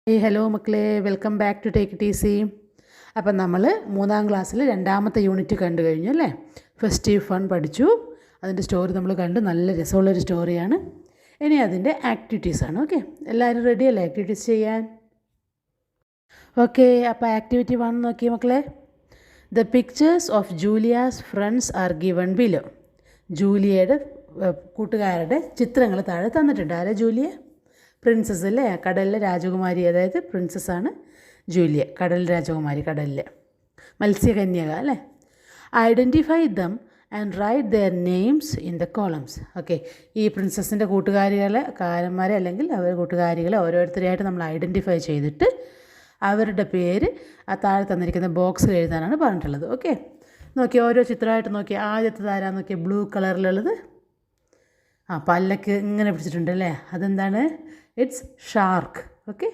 Hello മക്കളെ, welcome back to take it easy. അപ്പം നമ്മൾ 3ാം ക്ലാസ്സിൽ 2ാമത്തെ യൂണിറ്റ് കണ്ടു കഴിഞ്ഞു അല്ലേ. ഫെസ്റ്റീവ് ഫൺ പഠിച്ചു. അതിൻ്റെ സ്റ്റോറി നമ്മൾ കണ്ടു. നല്ല രസമുള്ളൊരു സ്റ്റോറിയാണ്. ഇനി അതിൻ്റെ ആക്ടിവിറ്റീസാണ്. ഓക്കെ, എല്ലാവരും റെഡി അല്ലേ ആക്ടിവിറ്റീസ് ചെയ്യാൻ? ഓക്കെ, അപ്പോൾ ആക്ടിവിറ്റി 1 നോക്കിയേ മക്കളെ. The pictures of Julia's friends are given below. ജൂലിയയുടെ കൂട്ടുകാരുടെ ചിത്രങ്ങൾ താഴെ തന്നിട്ടുണ്ട്. ആരാ ജൂലിയ? പ്രിൻസസ് അല്ലേ, കടലിലെ രാജകുമാരി. അതായത് പ്രിൻസസ്സാണ് ജൂലിയ, കടൽ രാജകുമാരി, കടലിലെ മത്സ്യകന്യക അല്ലേ. Identify them and write their names in the columns. Okay, ഈ പ്രിൻസസിൻ്റെ കാരന്മാരെ അല്ലെങ്കിൽ അവരുടെ കൂട്ടുകാരികളെ ഓരോരുത്തരെയായിട്ട് നമ്മൾ ഐഡൻറ്റിഫൈ ചെയ്തിട്ട് അവരുടെ പേര് ആ താഴെ തന്നിരിക്കുന്ന ബോക്സിൽ എഴുതാനാണ് പറഞ്ഞിട്ടുള്ളത്. ഓക്കെ, നോക്കി ഓരോ ചിത്രമായിട്ട് നോക്കി. ആദ്യത്തെ ആരാന്ന് നോക്കിയാൽ ബ്ലൂ കളറിലുള്ളത്. പല്ലക്ക് ഇങ്ങനെ പിടിച്ചിട്ടുണ്ട് അല്ലേ, അതെന്താണ്? It's shark. ഓക്കെ,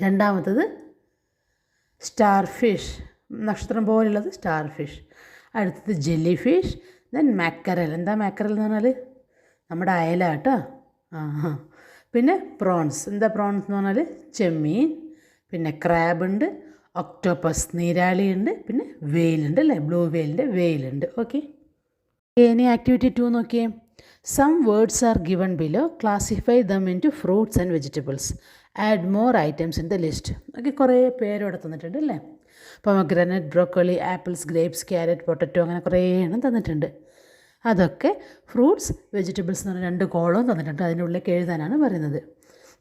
രണ്ടാമത്തത് സ്റ്റാർ ഫിഷ്, നക്ഷത്രം പോലുള്ളത് സ്റ്റാർ ഫിഷ്. അടുത്തത് ജെല്ലി ഫിഷ്. ദെൻ മാക്കറൽ. എന്താ മാക്കറൽ എന്ന് പറഞ്ഞാൽ? നമ്മുടെ അയല കേട്ടോ. പിന്നെ പ്രോൺസ്. എന്താ പ്രോൺസ് എന്ന് പറഞ്ഞാൽ? ചെമ്മീൻ. പിന്നെ ക്രാബ് ഉണ്ട്, ഒക്ടോപ്പസ് നീരാളിയുണ്ട്, പിന്നെ വെയിലുണ്ട് അല്ലേ, ബ്ലൂ വെയിലിൻ്റെ വെയിലുണ്ട്. ഓക്കെ, ഇനി ആക്ടിവിറ്റി 2 നോക്കിയേ. Some words are given below. Classify them into fruits and vegetables. Add more items in the list. Okay, കുറേ പേരോടെ തന്നിട്ടുണ്ട് അല്ലേ. Pomegranate, broccoli, apples, grapes, carrot, potato, അങ്ങനെ കുറേ എണ്ണം തന്നിട്ടുണ്ട്. അതൊക്കെ ഫ്രൂട്ട്സ്, വെജിറ്റബിൾസ് എന്ന് പറഞ്ഞ 2 കോളവും തന്നിട്ടുണ്ട്. അതിൻ്റെ ഉള്ളിലേക്ക് എഴുതാനാണ് പറയുന്നത്.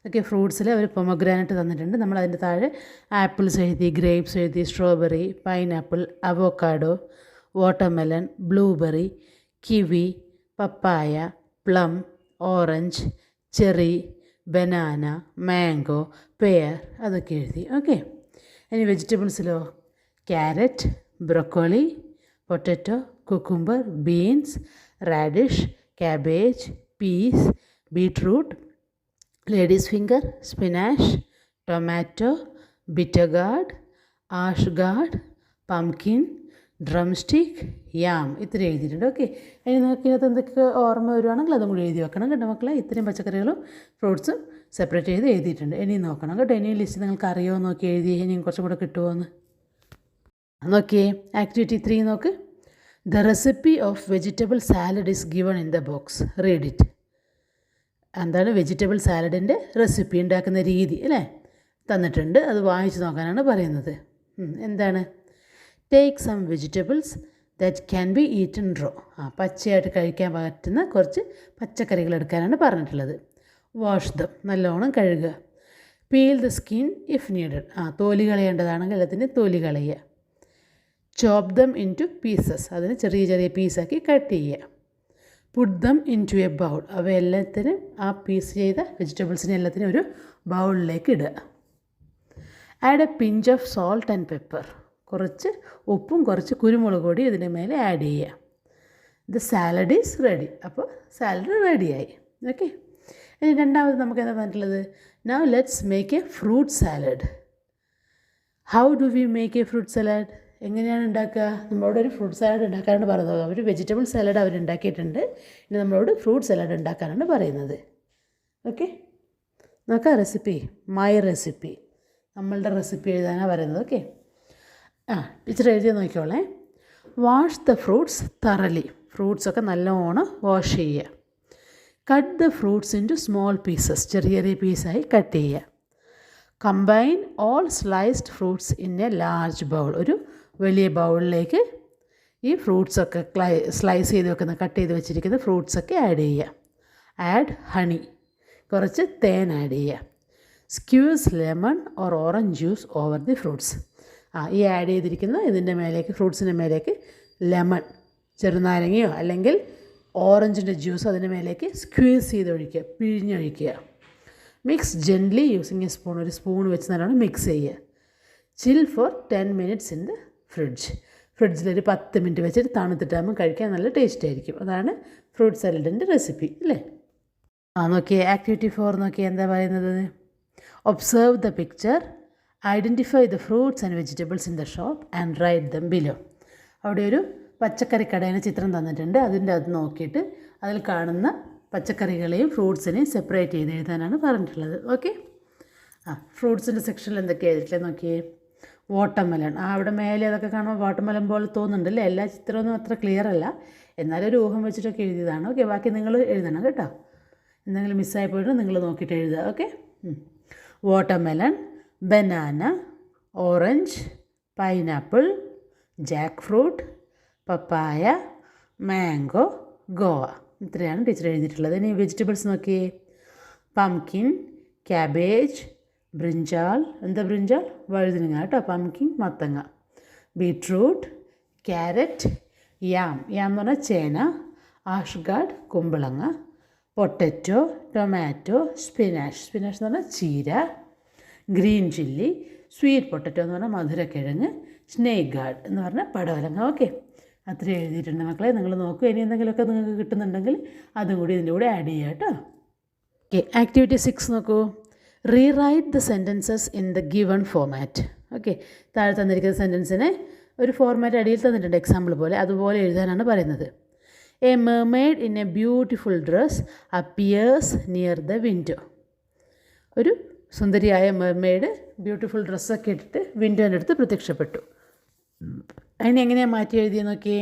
ഓക്കെ, ഫ്രൂട്ട്സിൽ ഒരു പൊമഗ്രാനറ്റ് തന്നിട്ടുണ്ട്. നമ്മൾ അതിൻ്റെ താഴെ ആപ്പിൾസ് എഴുതി, ഗ്രേപ്സ് എഴുതി, strawberry, pineapple, avocado, watermelon, blueberry, kiwi, papaya, plum, orange, cherry, banana, mango, pear, അതൊക്കെ എഴുതി. ഓക്കെ, ഇനി വെജിറ്റബിൾസിലോ? Carrot, broccoli, potato, cucumber, beans, radish, cabbage, peas, beetroot, ladies finger, spinach, tomato, bitter gourd, ash gourd, pumpkin, drum stick, yam. ഇത്രയും എഴുതിയിട്ടുണ്ട്. Okay, ഇനി നിങ്ങൾക്ക് ഇതിനകത്ത് എന്തൊക്കെ ഓർമ്മ വരുവാണെങ്കിൽ അതും കൂടി എഴുതി വെക്കണം കേട്ടോ മക്കളെ. ഇത്രയും പച്ചക്കറികളും ഫ്രൂട്ട്സും സെപ്പറേറ്റ് ചെയ്ത് എഴുതിയിട്ടുണ്ട്. ഇനി നോക്കണം കേട്ടോ. ഇനിയും ലിസ്റ്റ് നിങ്ങൾക്ക് അറിയുമോ നോക്കി എഴുതി. ഇനിയും കുറച്ചും കൂടെ കിട്ടുമോ എന്ന് നോക്കിയേ. ആക്ടിവിറ്റി 3 നോക്ക്. The recipe of vegetable salad is given in the box. Read it. എന്താണ് വെജിറ്റബിൾ സാലഡിൻ്റെ റെസിപ്പി, ഉണ്ടാക്കുന്ന രീതി അല്ലേ, തന്നിട്ടുണ്ട്. അത് വായിച്ച് നോക്കാനാണ് പറയുന്നത്. എന്താണ്? Take some vegetables that can be eaten raw. പച്ചയായിട്ട് കഴിക്കാൻ പറ്റുന്ന കുറച്ച് പച്ചക്കറികൾ എടുക്കാനാണ് പറഞ്ഞിട്ടുള്ളത്. വാഷ് ദം, നല്ലോണം കഴുകുക. Peel the skin if needed. തോലി കളയേണ്ടതാണെങ്കിൽ എല്ലാത്തിൻ്റെ തോലി കളയുക. Chop them into pieces. അതിന് ചെറിയ ചെറിയ പീസാക്കി കട്ട് ചെയ്യുക. Put them into a bowl. അവയെല്ലാത്തിനും ആ പീസ് ചെയ്ത വെജിറ്റബിൾസിനെ എല്ലാത്തിനും ഒരു ബൗളിലേക്ക് ഇടുക. Add a pinch of salt and pepper. കുറച്ച് ഉപ്പും കുറച്ച് കുരുമുളക് പൊടി ഇതിൻ്റെ മേലെ ആഡ് ചെയ്യുക. The salad is ready. അപ്പോൾ സാലഡ് റെഡിയായി. ഓക്കെ, ഇനി രണ്ടാമത് നമുക്ക് എന്താ പറഞ്ഞിട്ടുള്ളത്? Now let's make a fruit salad. How do we make a fruit salad? എങ്ങനെയാണ് ഉണ്ടാക്കുക? നമ്മളോട് ഒരു ഫ്രൂട്ട് സാലഡ് ഉണ്ടാക്കാനാണ് പറയുന്നത്. അവർ വെജിറ്റബിൾ സാലഡ് അവരുണ്ടാക്കിയിട്ടുണ്ട്. ഇനി നമ്മളോട് ഫ്രൂട്ട് സാലഡ് ഉണ്ടാക്കാനാണ് പറയുന്നത്. ഓക്കെ, നോക്കാം. റെസിപ്പി, മൈ റെസിപ്പി, നമ്മളുടെ റെസിപ്പി എഴുതാനാണ് പറയുന്നത്. ഓക്കെ, ടീച്ചർ എഴുതി നോക്കിക്കോളേ. വാഷ് ദ ഫ്രൂട്ട്സ് തറലി. ഫ്രൂട്ട്സൊക്കെ നല്ലോണം വാഷ് ചെയ്യുക. Cut the fruits into small pieces. ചെറിയ ചെറിയ പീസായി കട്ട് ചെയ്യുക. Combine all sliced fruits in a large bowl. ഒരു വലിയ ബൗളിലേക്ക് ഈ ഫ്രൂട്ട്സൊക്കെ സ്ലൈസ് ചെയ്ത് വെക്കുന്ന, കട്ട് ചെയ്ത് വെച്ചിരിക്കുന്ന ഫ്രൂട്ട്സൊക്കെ ആഡ് ചെയ്യുക. Add honey. കുറച്ച് തേൻ ആഡ് ചെയ്യുക. Squeeze lemon or orange juice over the fruits. ഈ ആഡ് ചെയ്തിരിക്കുന്ന ഇതിൻ്റെ മേലേക്ക്, ഫ്രൂട്ട്സിൻ്റെ മേലേക്ക് ലെമൺ, ചെറുനാരങ്ങയോ അല്ലെങ്കിൽ ഓറഞ്ചിൻ്റെ ജ്യൂസ് അതിൻ്റെ മേലേക്ക് സ്ക്വീസ് ചെയ്ത് ഒഴിക്കുക, പിഴിഞ്ഞൊഴിക്കുക. Mix gently using a spoon. ഒരു സ്പൂൺ വെച്ച് നല്ലോണം മിക്സ് ചെയ്യുക. Chill for 10 minutes in the fridge. ഫ്രിഡ്ജിലൊരു 10 മിനിറ്റ് വെച്ചിട്ട് തണുത്തിട്ടാകുമ്പോൾ കഴിക്കാൻ നല്ല ടേസ്റ്റ് ആയിരിക്കും. അതാണ് ഫ്രൂട്ട് സാലഡിൻ്റെ റെസിപ്പി അല്ലേ. നോക്കിയേ. ആക്ടിവിറ്റി 4 നോക്കിയേ, എന്താ പറയുന്നത്? Observe the picture. Identify the fruits and vegetables in the shop and write them below. അവിടെ ഒരു പച്ചക്കറി കടയുടെ ചിത്രം തന്നിട്ടുണ്ട്. അതിൻ്റെ അത് നോക്കിയിട്ട് അതിൽ കാണുന്ന പച്ചക്കറികളെയും ഫ്രൂട്ട്സിനെയും സെപ്പറേറ്റ് ചെയ്ത് എഴുതാനാണ് പറഞ്ഞിട്ടുള്ളത്. ഓക്കെ, ഫ്രൂട്ട്സിൻ്റെ സെക്ഷനിൽ എന്തൊക്കെ എഴുതിയിട്ടില്ലേ നോക്കിയേ. വാട്ടർമെലൺ, അവിടെ മേലെ അതൊക്കെ കാണുമ്പോൾ വാട്ടർമെലൺ പോലെ തോന്നുന്നുണ്ടല്ലേ. എല്ലാ ചിത്രമൊന്നും അത്ര ക്ലിയർ അല്ല, എന്നാലും ഒരു ഊഹം വെച്ചിട്ടൊക്കെ എഴുതിയതാണ്. ഓക്കെ, ബാക്കി നിങ്ങൾ എഴുതണം കേട്ടോ. എന്തെങ്കിലും മിസ്സായി പോയിട്ട് നിങ്ങൾ നോക്കിയിട്ട് എഴുതുക. Okay. Watermelon, banana, orange, pineapple, jack fruit, papaya, mango, guava. ഇത്രയാണ് ടീച്ചർ എഴുതിയിട്ടുള്ളത്. ഇനി വെജിറ്റബിൾസ് നോക്കിയേ. പംകിൻ, ക്യാബേജ്, ബ്രിഞ്ചാൾ, എന്താ ബ്രിഞ്ചാൾ? വഴുതനങ്ങ കേട്ടോ. പംകിൻ മത്തങ്ങ. ബീട്രൂട്ട്, ക്യാരറ്റ്, യാം എന്ന് പറഞ്ഞാൽ ചേന, ആഷ്ഗാഡ് കുമ്പളങ്ങ, പൊട്ടറ്റോ, ടൊമാറ്റോ, സ്പിനാഷ് എന്ന് പറഞ്ഞാൽ ചീര, ഗ്രീൻ ചില്ലി, സ്വീറ്റ് പൊട്ടറ്റോ എന്ന് പറഞ്ഞാൽ മധുരക്കിഴങ്ങ്, സ്നേക്ക് ഗാർഡ് എന്ന് പറഞ്ഞാൽ പടവലങ്ങ. ഓക്കെ, അത്രയും എഴുതിയിട്ടുണ്ട് മക്കളെ. നിങ്ങൾ നോക്കുക, ഇനി എന്തെങ്കിലുമൊക്കെ നിങ്ങൾക്ക് കിട്ടുന്നുണ്ടെങ്കിൽ അതും കൂടി ഇതിൻ്റെ കൂടെ ആഡ് ചെയ്യുക കേട്ടോ. ഓക്കെ, ആക്ടിവിറ്റി 6 നോക്കൂ. Rewrite the sentences in the given format. Okay, താഴെ തന്നിരിക്കുന്ന സെൻറ്റൻസിനെ ഒരു ഫോർമാറ്റ് അടിയിൽ തന്നിട്ടുണ്ട് എക്സാമ്പിൾ പോലെ, അതുപോലെ എഴുതാനാണ് പറയുന്നത്. A mermaid in A beautiful dress appears near the window. ഒരു സുന്ദരിയായ മെർമെയ്ഡ് ബ്യൂട്ടിഫുൾ ഡ്രസ്സൊക്കെ ഇട്ടിട്ട് വിൻഡോൻ്റെ അടുത്ത് പ്രത്യക്ഷപ്പെട്ടു. അതിനെ എങ്ങനെയാണ് മാറ്റി എഴുതിയെന്ന് നോക്കിയേ.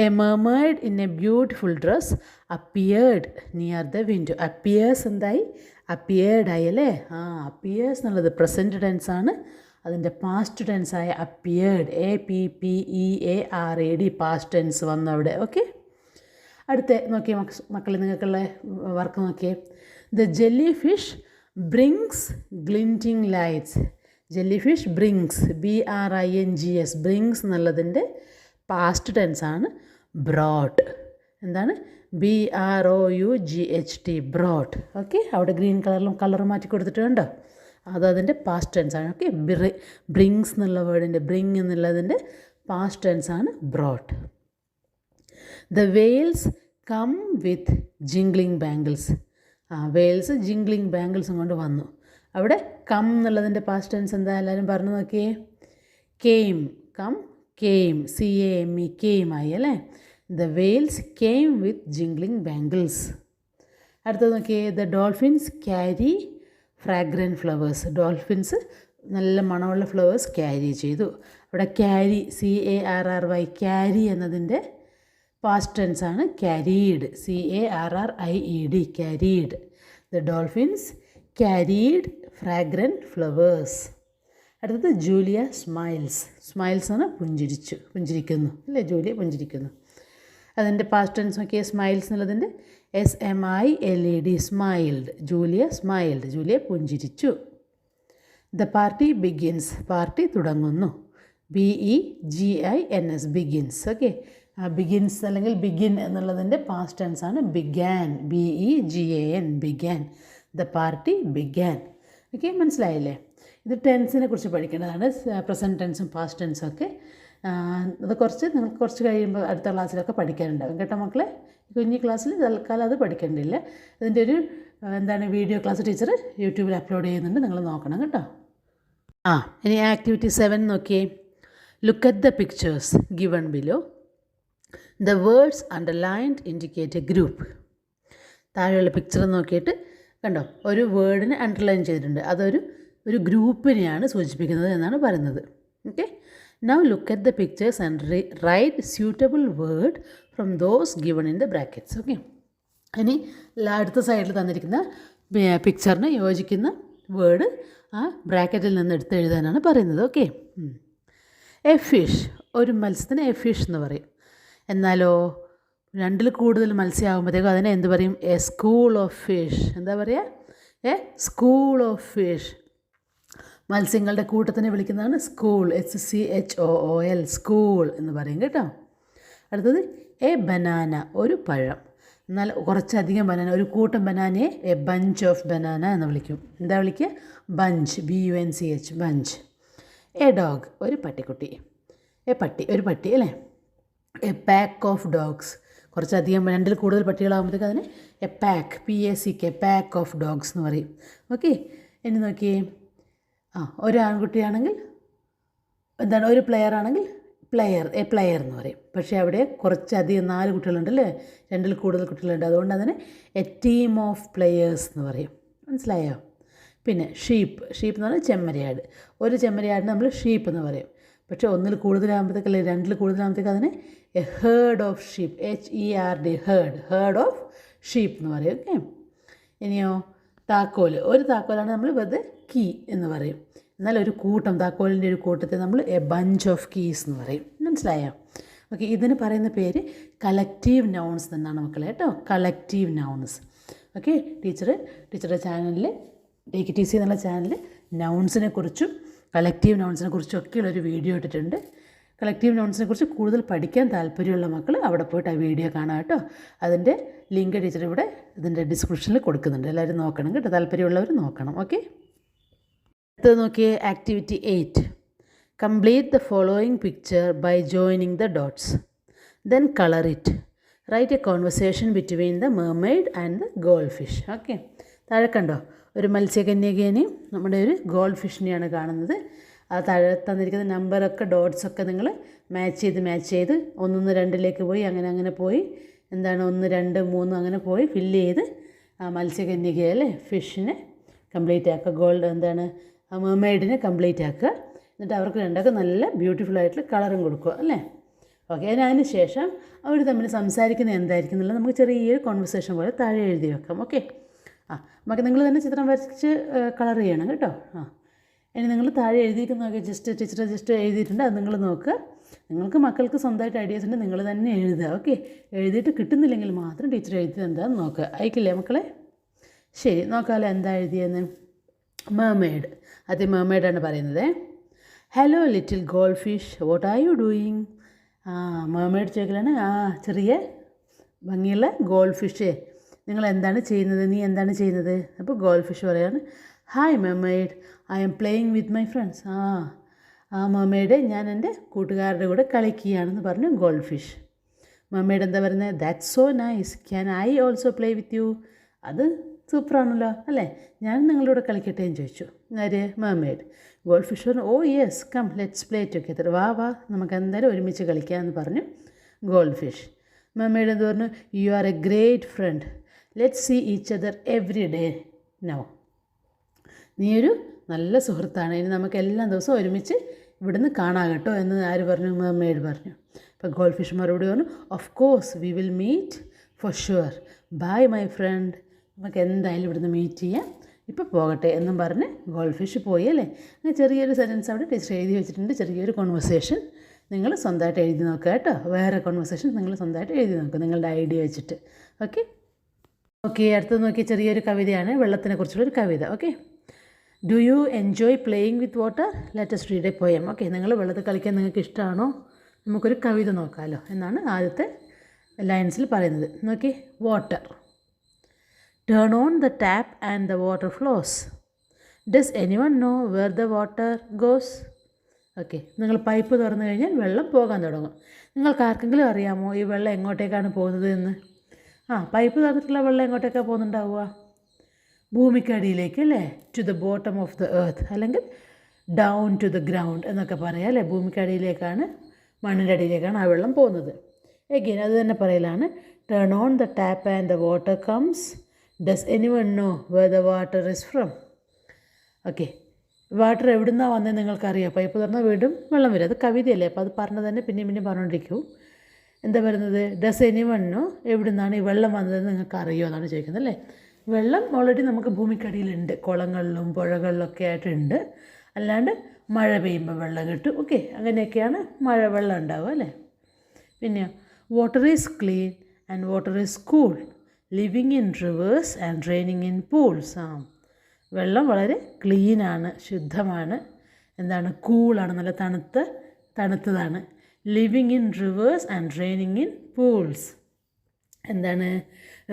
A mermaid in A beautiful dress appeared near the window. Appears എന്തായി? അപ്പിയേർഡ് ആയി അല്ലേ. അപ്പിയേഴ്സ് എന്നുള്ളത് പ്രസൻറ്റ് ടെൻസ് ആണ്. അതിൻ്റെ past ടെൻസായ appeared, APPEARED past tense വന്നു അവിടെ. ഓക്കെ, അടുത്ത നോക്കിയേ മക്കളെ, നിങ്ങൾക്കുള്ള വർക്ക് നോക്കിയേ. The jelly fish brings ഗ്ലിൻറ്റിങ് lights. Jelly fish brings, BRINGS, brings എന്നുള്ളതിൻ്റെ പാസ്റ്റ് ടെൻസാണ് ബ്രോട്ട്. എന്താണ്? BROUGHT, brought. ഓക്കെ, അവിടെ ഗ്രീൻ കളർ മാറ്റി കൊടുത്തിട്ട് കണ്ടോ, അതതിൻ്റെ പാസ്റ്റ് ടെൻസാണ്. ഓക്കെ, ബ്രിങ്സ് എന്നുള്ള വേർഡിൻ്റെ, ബ്രിങ് എന്നുള്ളതിൻ്റെ പാസ്റ്റ് ടെൻസാണ് brought. The whales come with jingling bangles. Whales jingling ബാംഗിൾസും കൊണ്ട് വന്നു. അവിടെ കം എന്നുള്ളതിൻ്റെ പാസ്റ്റ് ടെൻസ് എന്താ? എല്ലാവരും പറഞ്ഞു നോക്കിയേ. Came, come, came, CAME, came ആയി അല്ലേ. The whales came with jingling bangles. അടുത്തത് നോക്കിയേ. The dolphins carry fragrant flowers. Dolphins നല്ല മണമുള്ള ഫ്ലവേഴ്സ് ക്യാരി ചെയ്തു. അവിടെ ക്യാരി, CARRY, ക്യാരി എന്നതിൻ്റെ പാസ്റ്റ് ടെൻസാണ് carried, CARRIED, carried. The dolphins carried fragrant flowers. അടുത്തത് ജൂലിയ സ്മൈൽസ്. സ്മൈൽസ് ആണ് പുഞ്ചിരിച്ചു, പുഞ്ചിരിക്കുന്നു അല്ലേ. ജൂലിയ പുഞ്ചിരിക്കുന്നു. അതിൻ്റെ പാസ്റ്റ് ടെൻസ് നോക്കിയാൽ സ്മൈൽസ് എന്നുള്ളതിൻ്റെ SMILED, smiled. Julia smiled, Julia പുഞ്ചിരിച്ചു. ദ പാർട്ടി ബിഗിൻസ്, പാർട്ടി തുടങ്ങുന്നു. BEGINS, begins. ഓക്കെ, ബിഗിൻസ് അല്ലെങ്കിൽ ബിഗിൻ എന്നുള്ളതിൻ്റെ പാസ്റ്റ് ടെൻസ് ആണ് began, BEGAN, began. The party began. Okay, മനസ്സിലായില്ലേ? ഇത് ടെൻസിനെ കുറിച്ച് പഠിക്കേണ്ടതാണ്, പ്രസൻറ്റ് ടെൻസും പാസ്റ്റ് ടെൻസും ഒക്കെ. അത് നിങ്ങൾക്ക് കുറച്ച് കഴിയുമ്പോൾ അടുത്ത ക്ലാസ്സിലൊക്കെ പഠിക്കാനുണ്ടാകും കേട്ടോ മക്കളെ. കുഞ്ഞി ക്ലാസ്സിൽ തൽക്കാലം അത് പഠിക്കേണ്ടില്ല. ഇതിൻ്റെ ഒരു വീഡിയോ ക്ലാസ് ടീച്ചർ യൂട്യൂബിൽ അപ്ലോഡ് ചെയ്യുന്നുണ്ട്, നിങ്ങൾ നോക്കണം കേട്ടോ. ഇനി ആക്ടിവിറ്റി 7 നോക്കിയേ. Look at the pictures given below. The words underlined indicate A group. താഴെയുള്ള പിക്ചർ നോക്കിയിട്ട് കണ്ടോ, ഒരു വേർഡിനെ അണ്ടർലൈൻ ചെയ്തിട്ടുണ്ട്. ഒരു ഗ്രൂപ്പിനെയാണ് സൂചിപ്പിക്കുന്നത് എന്നാണ് പറയുന്നത്. Okay, now look at the pictures and write suitable word from those given in the brackets. Okay, ഇനി അടുത്ത സൈഡിൽ തന്നിരിക്കുന്ന പിക്ചറിന് യോജിക്കുന്ന വേർഡ് ആ ബ്രാക്കറ്റിൽ നിന്ന് എടുത്ത് എഴുതാനാണ് പറയുന്നത്. ഓക്കെ, എ ഫിഷ്, ഒരു മത്സ്യത്തിന് എ ഫിഷ് എന്ന് പറയും. എന്നാലോ 2ൽ കൂടുതൽ മത്സ്യമാകുമ്പോഴത്തേക്കും അതിനെ എന്ത് പറയും? A school of fish. എന്താ പറയുക? A school of fish. മത്സ്യങ്ങളുടെ കൂട്ടത്തിനെ വിളിക്കുന്നതാണ് സ്കൂൾ, SCHOOL, സ്കൂൾ എന്ന് പറയും കേട്ടോ. അടുത്തത് എ ബനാന, ഒരു പഴം. എന്നാൽ കുറച്ചധികം ബനാന, ഒരു കൂട്ടം ബനാനയെ എ ബഞ്ച് ഓഫ് ബനാന എന്ന് വിളിക്കും. എന്താ വിളിക്കുക? Bunch, BUNCH, bunch. A dog, ഒരു പട്ടിക്കുട്ടി. ഒരു പട്ടി അല്ലേ. എ പാക്ക് ഓഫ് ഡോഗ്സ്, കുറച്ചധികം 2ൽ കൂടുതൽ പട്ടികളാകുമ്പോഴത്തേക്ക് അതിന് a pack, PACK, pack of dogs എന്ന് പറയും. ഓക്കെ, ഇനി നോക്കിയേ. ഒരു ആൺകുട്ടിയാണെങ്കിൽ എന്താണ്, ഒരു പ്ലെയർ ആണെങ്കിൽ എ പ്ലെയർ എന്ന് പറയും. പക്ഷേ അവിടെ കുറച്ചധികം 4 കുട്ടികളുണ്ടല്ലേ, 2ൽ കൂടുതൽ കുട്ടികളുണ്ട്. അതുകൊണ്ട് അതിന് എ ടീം ഓഫ് പ്ലെയേഴ്സ് എന്ന് പറയും. മനസ്സിലായോ? പിന്നെ ഷീപ്പ് എന്ന് പറഞ്ഞാൽ ചെമ്മരിയാട്. ഒരു ചെമ്മരിയാടിന് നമ്മൾ ഷീപ്പ് എന്ന് പറയും. പക്ഷേ ഒന്നിൽ കൂടുതലാകുമ്പോഴത്തേക്ക് അല്ലെങ്കിൽ രണ്ടിൽ കൂടുതലാകുമ്പോഴത്തേക്ക് അതിന് A heard of sheep, HERD, heard of sheep എന്ന് പറയും. ഓക്കെ. ഇനിയോ താക്കോൽ. ഒരു താക്കോലാണ് നമ്മൾ വെറുതെ കീ എന്ന് പറയും. എന്നാൽ ഒരു കൂട്ടം, താക്കോലിൻ്റെ ഒരു കൂട്ടത്തെ നമ്മൾ എ ബഞ്ച് ഓഫ് കീസ് എന്ന് പറയും. മനസ്സിലായോ? ഓക്കെ. ഇതിന് പറയുന്ന പേര് കളക്റ്റീവ് നൗൺസ് എന്നാണ് മക്കളെ കേട്ടോ. Collective nouns. ഓക്കെ. ടീച്ചറുടെ ചാനലിൽ DKTC എന്നുള്ള ചാനലിൽ നൗൺസിനെ കുറിച്ചും കളക്റ്റീവ് നൗൺസിനെ കുറിച്ചും ഒക്കെയുള്ളൊരു വീഡിയോ ഇട്ടിട്ടുണ്ട്. കളക്റ്റീവ് നൗൺസിനെ കുറിച്ച് കൂടുതൽ പഠിക്കാൻ താല്പര്യമുള്ള മക്കൾ അവിടെ പോയിട്ട് ആ വീഡിയോ കാണാം കേട്ടോ. അതിൻ്റെ ലിങ്ക് ടീച്ചർ ഇവിടെ ഇതിൻ്റെ ഡിസ്ക്രിപ്ഷനിൽ കൊടുക്കുന്നുണ്ട്. എല്ലാവരും നോക്കണം കേട്ടോ. താല്പര്യമുള്ളവർ നോക്കണം. ഓക്കെ. അടുത്തത് നോക്കിയേ, activity 8. Complete the following picture by joining the dots. Then colour it. Write a conversation between the mermaid and the gold fish. Okay. താഴെ കണ്ടോ, ഒരു മത്സ്യകന്യകേനെയും നമ്മുടെ ഒരു ഗോൾഡ് ഫിഷിനെയാണ് കാണുന്നത്. ആ താഴെ തന്നിരിക്കുന്ന നമ്പറൊക്കെ ഡോട്ട്സൊക്കെ നിങ്ങൾ മാച്ച് ചെയ്ത് 1, 2 പോയി അങ്ങനെ പോയി എന്താണ് 1, 2, 3 അങ്ങനെ പോയി ഫില്ല് ചെയ്ത് ആ മത്സ്യകന്യകയെ അല്ലേ ഫിഷിനെ കംപ്ലീറ്റ് ആക്കുക. ഗോൾഡ് എന്താണ് ആ മെർമെയ്ഡിനെ കംപ്ലീറ്റ് ആക്കുക. എന്നിട്ട് അവർക്ക് രണ്ടൊക്കെ നല്ല ബ്യൂട്ടിഫുൾ ആയിട്ടുള്ള കളറും കൊടുക്കുക അല്ലേ. ഓക്കെ. അതിന് ശേഷം അവർ തമ്മിൽ സംസാരിക്കുന്നത് എന്തായിരിക്കും എന്നുള്ളത് നമുക്ക് ചെറിയൊരു കോൺവെർസേഷൻ പോലെ താഴെ എഴുതി വെക്കാം. ഓക്കെ. നമുക്ക് നിങ്ങൾ തന്നെ ചിത്രം വരച്ച് കളർ ചെയ്യണം കേട്ടോ. ഇനി നിങ്ങൾ താഴെ എഴുതിയിരിക്കുന്ന നോക്കി ടീച്ചർ ജസ്റ്റ് എഴുതിയിട്ടുണ്ട്. അത് നിങ്ങൾ നോക്കുക. നിങ്ങൾക്ക് മക്കൾക്ക് സ്വന്തമായിട്ട് ഐഡിയാസ് ഉണ്ട്, നിങ്ങൾ തന്നെ എഴുതുക. ഓക്കെ. എഴുതിയിട്ട് കിട്ടുന്നില്ലെങ്കിൽ മാത്രം ടീച്ചർ എഴുതിയത് എന്താണെന്ന് നോക്കുക. അയക്കില്ലേ മക്കളെ? ശരി, നോക്കാമല്ലോ എന്താ എഴുതിയെന്ന്. മെർമെയ്ഡ്. അത് മെർമെയ്ഡാണ് പറയുന്നത്. Hello little gold fish, what are you doing? Mermaid ചോദിക്കലാണ്. ചെറിയ ഭംഗിയുള്ള ഗോൾഡ് ഫിഷ്, നിങ്ങൾ എന്താണ് ചെയ്യുന്നത്? നീ എന്താണ് ചെയ്യുന്നത്? അപ്പോൾ ഗോൾഡ് ഫിഷ് പറയാണ്, hi mermaid, I M playing with my friends. Mermaid, ഞാൻ എൻ്റെ കൂട്ടുകാരുടെ കൂടെ കളിക്കുകയാണെന്ന് പറഞ്ഞു ഗോൾഡ് ഫിഷ്. മെർമെയ്ഡ് എന്താ പറയുന്നത്? That's so nice, can I also play with you? അത് സൂപ്പറാണല്ലോ അല്ലേ, ഞാൻ നിങ്ങളുടെ കൂടെ കളിക്കട്ടെ എന്ന് ചോദിച്ചു ആര്? മെർമെയ്ഡ്. ഗോൾഡ് ഫിഷ് പറഞ്ഞു, oh yes, come let's play together. വാ നമുക്ക് എന്തായാലും ഒരുമിച്ച് കളിക്കാമെന്ന് പറഞ്ഞു ഗോൾഡ് ഫിഷ്. മെർമെയ്ഡ് എന്ത് പറഞ്ഞു? You are a great friend, let's see each other every day now. നീയൊരു നല്ല സുഹൃത്താണ്, ഇനി നമുക്ക് എല്ലാ ദിവസവും ഒരുമിച്ച് ഇവിടുന്ന് കാണാം കേട്ടോ എന്ന് ആര് പറഞ്ഞു? മെർമെയ്ഡ് പറഞ്ഞു. അപ്പോൾ ഗോൾഡ് ഫിഷ് മറുപടി പറഞ്ഞു, of course we will meet for sure, bye my friend. നമുക്ക് എന്തായാലും ഇവിടുന്ന് മീറ്റ് ചെയ്യാം, ഇപ്പോൾ പോകട്ടെ എന്നും പറഞ്ഞ് ഗോൾഡ് ഫിഷ് പോയി അല്ലേ. അങ്ങനെ ചെറിയൊരു സെൻറ്റൻസ് അവിടെ ടീച്ചർ എഴുതി വെച്ചിട്ടുണ്ട്. ചെറിയൊരു കോൺവെർസേഷൻ നിങ്ങൾ സ്വന്തമായിട്ട് എഴുതി നോക്കുക കേട്ടോ. വേറെ കോൺവെർസേഷൻ നിങ്ങൾ സ്വന്തമായിട്ട് എഴുതി നോക്കുക നിങ്ങളുടെ ഐഡിയ വെച്ചിട്ട്. ഓക്കെ. അടുത്തത് നോക്കി, ചെറിയൊരു കവിതയാണ്, വെള്ളത്തിനെ കുറിച്ചുള്ളൊരു കവിത. Okay. Do you enjoy playing with water? Let us read a poem. Okay. നിങ്ങൾ വെള്ളത്തിൽ കളിക്കാൻ നിങ്ങൾക്ക് ഇഷ്ടമാണോ? നമുക്കൊരു കവിത നോക്കാമല്ലോ എന്നാണ് ആദ്യത്തെ ലൈൻസിൽ പറയുന്നത്. നോക്കി, water. Turn on the tap and the water flows. Does anyone know where the water goes? Okay. നിങ്ങൾ പൈപ്പ് തുറന്നു കഴിഞ്ഞാൽ വെള്ളം പോകാൻ തുടങ്ങും. നിങ്ങൾക്ക് ആർക്കെങ്കിലും അറിയാമോ ഈ വെള്ളം എങ്ങോട്ടേക്കാണ് പോകുന്നത് എന്ന്? പൈപ്പ് തുറന്നിട്ടുള്ള വെള്ളം എങ്ങോട്ടേക്കാണ് പോകുന്നുണ്ടാവുക? ഭൂമിക്കടിയിലേക്ക് അല്ലേ, to the bottom of the earth, അല്ലെങ്കിൽ ഡൗൺ ടു ദ ഗ്രൗണ്ട് എന്നൊക്കെ പറയാം അല്ലേ. ഭൂമിക്കടിയിലേക്കാണ്, മണ്ണിൻ്റെ അടിയിലേക്കാണ് ആ വെള്ളം പോകുന്നത്. എഗെയിൻ അത് തന്നെ പറയലാണ്, turn on the tap and the water comes. Does anyone know where the water is from? Okay. Water എവിടെ നിന്നാണ് വന്നത് നിങ്ങൾക്കറിയാം? പൈപ്പ് തുറന്നാൽ വീണ്ടും വെള്ളം വരും. അത് കവിതയല്ലേ, അപ്പോൾ അത് പറഞ്ഞത് തന്നെ പിന്നെയും പറഞ്ഞുകൊണ്ടിരിക്കും. എന്താ പറയുന്നത്? ഡസ് എനിവൺ നോ, എവിടെ നിന്നാണ് ഈ വെള്ളം വന്നതെന്ന് നിങ്ങൾക്ക് അറിയുമോ എന്നാണ് ചോദിക്കുന്നത് അല്ലേ. വെള്ളം ഓൾറെഡി നമുക്ക് ഭൂമിക്കടിയിലുണ്ട്, കുളങ്ങളിലും പുഴകളിലൊക്കെ ആയിട്ടുണ്ട്. അല്ലാണ്ട് മഴ പെയ്യുമ്പോൾ വെള്ളം കിട്ടും. ഓക്കെ. അങ്ങനെയൊക്കെയാണ് വെള്ളം ഉണ്ടാവുക അല്ലേ. പിന്നെ water is clean and water is cool, living in rivers and raining in pools. വെള്ളം വളരെ ക്ലീനാണ്, ശുദ്ധമാണ്, എന്താണ്, കൂളാണ്, നല്ല തണുത്തതാണ്. Living in rivers and raining in pools, എന്താണ്,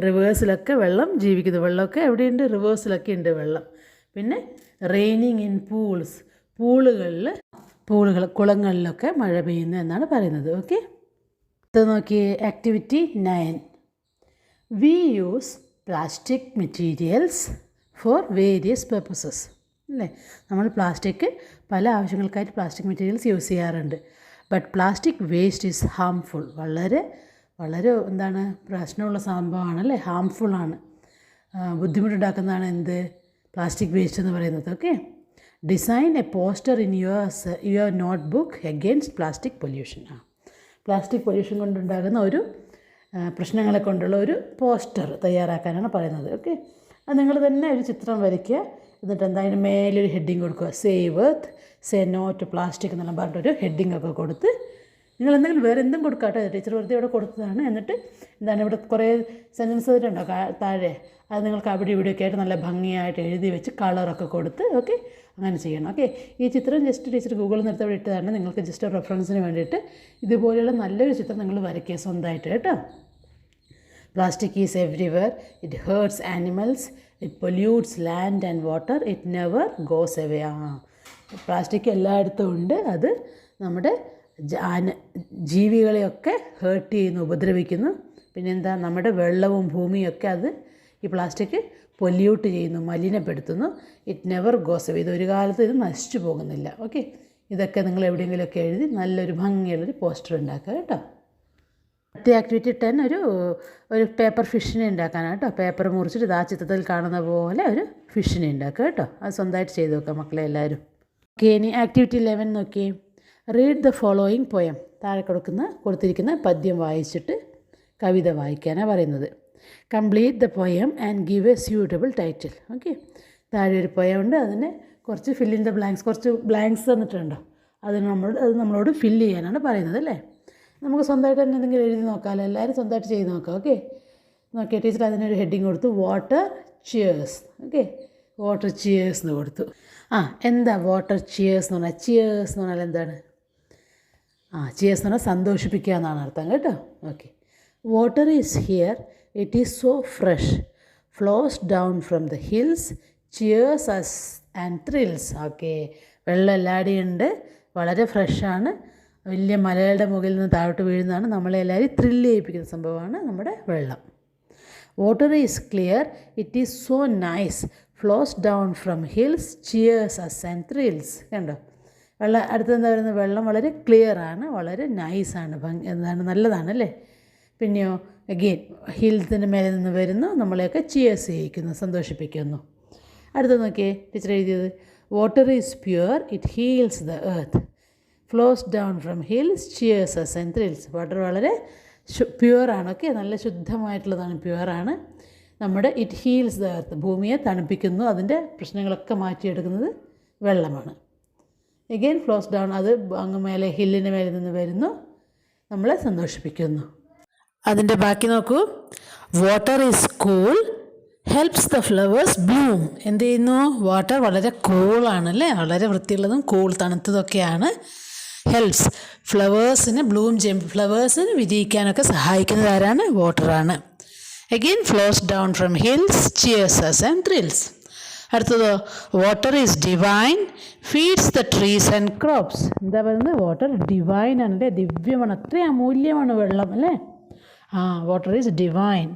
റിവേഴ്സിലൊക്കെ വെള്ളം ജീവിക്കുന്നു. വെള്ളമൊക്കെ എവിടെയുണ്ട്? റിവേഴ്സിലൊക്കെ ഉണ്ട് വെള്ളം. പിന്നെ റെയിനിങ് ഇൻ പൂൾസ്, കുളങ്ങളിലൊക്കെ മഴ പെയ്യുന്നു എന്നാണ് പറയുന്നത്. ഓക്കെ. ഇത് നോക്കിയേ, activity 9. We use plastic materials for various purposes അല്ലേ. നമ്മൾ പ്ലാസ്റ്റിക് പല ആവശ്യങ്ങൾക്കായിട്ട് പ്ലാസ്റ്റിക് മെറ്റീരിയൽസ് യൂസ് ചെയ്യാറുണ്ട്. But plastic waste is harmful, വളരെ പ്രശ്നമുള്ള സംഭവമാണ് അല്ലേ, ഹാംഫുള്ളാണ്, ബുദ്ധിമുട്ടുണ്ടാക്കുന്നതാണ് എന്ത്, പ്ലാസ്റ്റിക് വേസ്റ്റ് എന്ന് പറയുന്നത്. Okay, design A poster in your note book against plastic pollution. Plastic pollution കൊണ്ടുണ്ടാകുന്ന ഒരു പ്രശ്നങ്ങളെ കൊണ്ടുള്ള ഒരു പോസ്റ്റർ തയ്യാറാക്കാനാണ് പറയുന്നത്. ഓക്കെ, അത് നിങ്ങൾ തന്നെ ഒരു ചിത്രം വരയ്ക്കുക. എന്നിട്ട് എന്തായാലും മേലൊരു ഹെഡിങ് കൊടുക്കുക, save earth, say no to plastic എന്നെല്ലാം പറഞ്ഞിട്ടൊരു ഹെഡിങ് ഒക്കെ കൊടുത്ത് നിങ്ങൾ എന്തെങ്കിലും വേറെ എന്തും കൊടുക്കാട്ടോ. ടീച്ചർ വെറുതെ ഇവിടെ കൊടുത്തതാണ്. എന്നിട്ട് എന്താണ് ഇവിടെ കുറേ സെൻറ്റൻസ് തരുന്നുണ്ടോ താഴെ, അത് നിങ്ങൾക്ക് അവിടെ ഇവിടെയൊക്കെ ആയിട്ട് നല്ല ഭംഗിയായിട്ട് എഴുതി വെച്ച് കളറൊക്കെ കൊടുത്ത് ഓക്കെ അങ്ങനെ ചെയ്യണം. ഓക്കെ, ഈ ചിത്രം ജസ്റ്റ് ടീച്ചർ ഗൂഗിളിൽ നിർത്തി അവിടെ ഇട്ടതാണ്. നിങ്ങൾക്ക് ജസ്റ്റ് റെഫറൻസിന് വേണ്ടിയിട്ട് ഇതുപോലെയുള്ള നല്ലൊരു ചിത്രം നിങ്ങൾ വരയ്ക്കുക സ്വന്തമായിട്ട് കേട്ടോ. Plastic is everywhere, it hurts animals, it pollutes land and water, it never goes away. Plastic എല്ലായിടത്തും ഉണ്ട്. അത് നമ്മുടെ ജീവികളെയൊക്കെ ഹേർട്ട് ചെയ്യുന്നു, ഉപദ്രവിക്കുന്നു. പിന്നെന്താ, നമ്മുടെ വെള്ളവും ഭൂമിയൊക്കെ അത് ഈ പ്ലാസ്റ്റിക് പൊല്യൂട്ട് ചെയ്യുന്നു, മലിനപ്പെടുത്തുന്നു. ഇറ്റ് നെവർ ഗോസ് അവേ, ഇതൊരു കാലത്ത് ഇത് നശിച്ചു പോകുന്നില്ല. ഓക്കെ, ഇതൊക്കെ നിങ്ങൾ എവിടെയെങ്കിലുമൊക്കെ എഴുതി നല്ലൊരു ഭംഗിയുള്ളൊരു പോസ്റ്റർ ഉണ്ടാക്കുക കേട്ടോ. അടുത്ത ആക്ടിവിറ്റി 10 ഒരു പേപ്പർ ഫിഷിനെ ഉണ്ടാക്കാനാണ് കേട്ടോ. പേപ്പർ മുറിച്ചിട്ട് ഇതാ ചിത്രത്തിൽ കാണുന്ന പോലെ ഒരു ഫിഷിനെ ഉണ്ടാക്കുക കേട്ടോ. അത് സ്വന്തമായിട്ട് ചെയ്ത് നോക്കുക മക്കളെ എല്ലാവരും. ഓക്കെ, ഇനി ആക്ടിവിറ്റി 11 നോക്കിയേ. Read the following poem. താഴെ കൊടുത്തിരിക്കുന്ന പദ്യം വായിച്ചിട്ട് കവിത വായിക്കാനാണ് പറയുന്നത്. Complete the poem and give A suitable title. Okay, താഴെ ഒരു പോയം ഉണ്ട്, അതിന് കുറച്ച് ഫിൽ ഇൻ ദ ബ്ലാങ്ക്സ്, കുറച്ച് ബ്ലാങ്ക്സ് തന്നിട്ടുണ്ടോ, അത് നമ്മളോട് ഫില്ല് ചെയ്യാനാണ് പറയുന്നത് അല്ലേ. നമുക്ക് സ്വന്തമായിട്ട് തന്നെ എന്തെങ്കിലും എഴുതി നോക്കാമല്ലോ, എല്ലാവരും സ്വന്തമായിട്ട് ചെയ്ത് നോക്കാം. ഓക്കെ, നോക്കിയ ടീച്ചർ അതിനൊരു ഹെഡിങ് കൊടുത്തു, water cheers. Okay, water cheers എന്ന് കൊടുത്തു. എന്താ വാട്ടർ ചിയേഴ്സ് എന്ന് പറഞ്ഞാൽ? ചിയേഴ്സ് എന്ന് പറഞ്ഞാൽ എന്താണ്? ചിയേഴ്സ് എന്ന് പറഞ്ഞാൽ സന്തോഷിപ്പിക്കുക എന്നാണ് അർത്ഥം കേട്ടോ. Okay, water is here, it is so fresh, flows down from the hills, cheers us and thrills. Okay, വെള്ളം എല്ലാടിയുണ്ട്, വളരെ ഫ്രഷാണ്, വലിയ മലകളുടെ മുകളിൽ നിന്ന് താഴോട്ട് വീഴുന്നതാണ്, നമ്മളെല്ലാവരും ത്രില്ല് ചെയ്യിപ്പിക്കുന്ന സംഭവമാണ് നമ്മുടെ വെള്ളം. Water is clear, it is so nice, flows down from hills, cheers us and thrills. കണ്ടോ, വെള്ളം അടുത്തെന്താ വരുന്നത്? വെള്ളം വളരെ ക്ലിയറാണ്, വളരെ നൈസാണ്, എന്താണ് നല്ലതാണ് അല്ലേ. പിന്നെയോ അഗെയിൻ ഹിൽസിൻ്റെ മേലെ നിന്ന് വരുന്നു, നമ്മളെയൊക്കെ ചിയേഴ്സ് ചെയ്യിക്കുന്നു, സന്തോഷിപ്പിക്കുന്നു. അടുത്ത നോക്കിയേ ടീച്ചർ എഴുതിയത്, water is pure, it heals the earth, flows down from hills, cheers us and thrills. Water വളരെ പ്യുവറാണ്. ഓക്കെ, നല്ല ശുദ്ധമായിട്ടുള്ളതാണ്, പ്യുവറാണ്. നമ്മുടെ ഇറ്റ് ഹീൽസ് ദ എർത്ത്, ഭൂമിയെ തണുപ്പിക്കുന്നു, അതിൻ്റെ പ്രശ്നങ്ങളൊക്കെ മാറ്റിയെടുക്കുന്നത് വെള്ളമാണ്. എഗെയിൻ ഫ്ലോസ് ഡൗൺ, അത് അങ്ങ് മേലെ ഹില്ലിൻ്റെ മേലെ നിന്ന് വരുന്നു, നമ്മളെ സന്തോഷിപ്പിക്കുന്നു. അതിൻ്റെ ബാക്കി നോക്കൂ, water is cool, helps the flowers bloom. എന്ത് ചെയ്യുന്നു? വാട്ടർ വളരെ കൂളാണ് അല്ലേ, വളരെ വൃത്തിയുള്ളതും കൂൾ തണുത്തതൊക്കെയാണ്. ഹെൽപ്സ്, ഫ്ലവേഴ്സിന് ബ്ലൂം ചെയ്യും, ഫ്ലവേഴ്സിന് വിരിയിക്കാനൊക്കെ സഹായിക്കുന്നത് ആരാണ്? വാട്ടറാണ്. Again flows down from hills, cheers us and thrills. അടുത്തതോ, water is divine, feeds the trees and crops. എന്താ പറയുന്നത്? വാട്ടർ ഡിവൈൻ ആണ് അല്ലേ, ദിവ്യമാണ്, അത്രയും അമൂല്യമാണ് വെള്ളം അല്ലേ. Water is divine.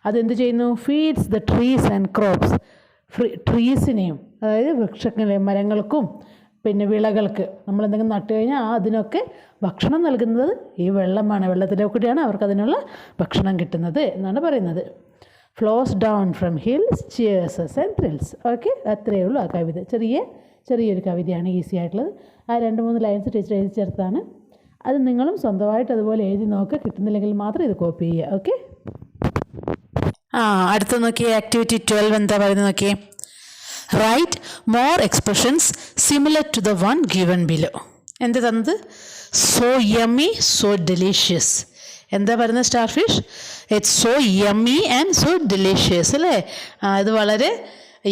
അതെന്ത് ചെയ്യുന്നു? Feeds the trees and crops. ട്രീസിനെയും, അതായത് വൃക്ഷങ്ങളെ, മരങ്ങൾക്കും പിന്നെ വിളകൾക്ക് നമ്മളെന്തെങ്കിലും നട്ടു കഴിഞ്ഞാൽ അതിനൊക്കെ ഭക്ഷണം നൽകുന്നത് ഈ വെള്ളമാണ്. വെള്ളത്തിൻ്റെ കൂടിയാണ് അവർക്ക് അതിനുള്ള ഭക്ഷണം കിട്ടുന്നത് എന്നാണ് പറയുന്നത്. Flows down from hills, cheers us and thrills. Okay, അത്രയേ ഉള്ളൂ ആ കവിത. ചെറിയൊരു കവിതയാണ്, ഈസി ആയിട്ടുള്ളത്. ആ 2-3 ലൈൻസ് ടീച്ചർ എഴുതി ചേർത്താണ്. അത് നിങ്ങളും സ്വന്തമായിട്ട് അതുപോലെ എഴുതി നോക്കുക, കിട്ടുന്നില്ലെങ്കിൽ മാത്രം ഇത് കോപ്പി ചെയ്യുക. ഓക്കെ, അടുത്ത നോക്കിയേ ആക്ടിവിറ്റി 12 എന്താ പറയുന്നത് നോക്കിയേ. Write more expressions similar to the one given below. എന്ത് തന്നത്? So yummy, so delicious. എന്താ പറയുന്നത് star fish? It's so yummy and so delicious അല്ലേ. ഇത് വളരെ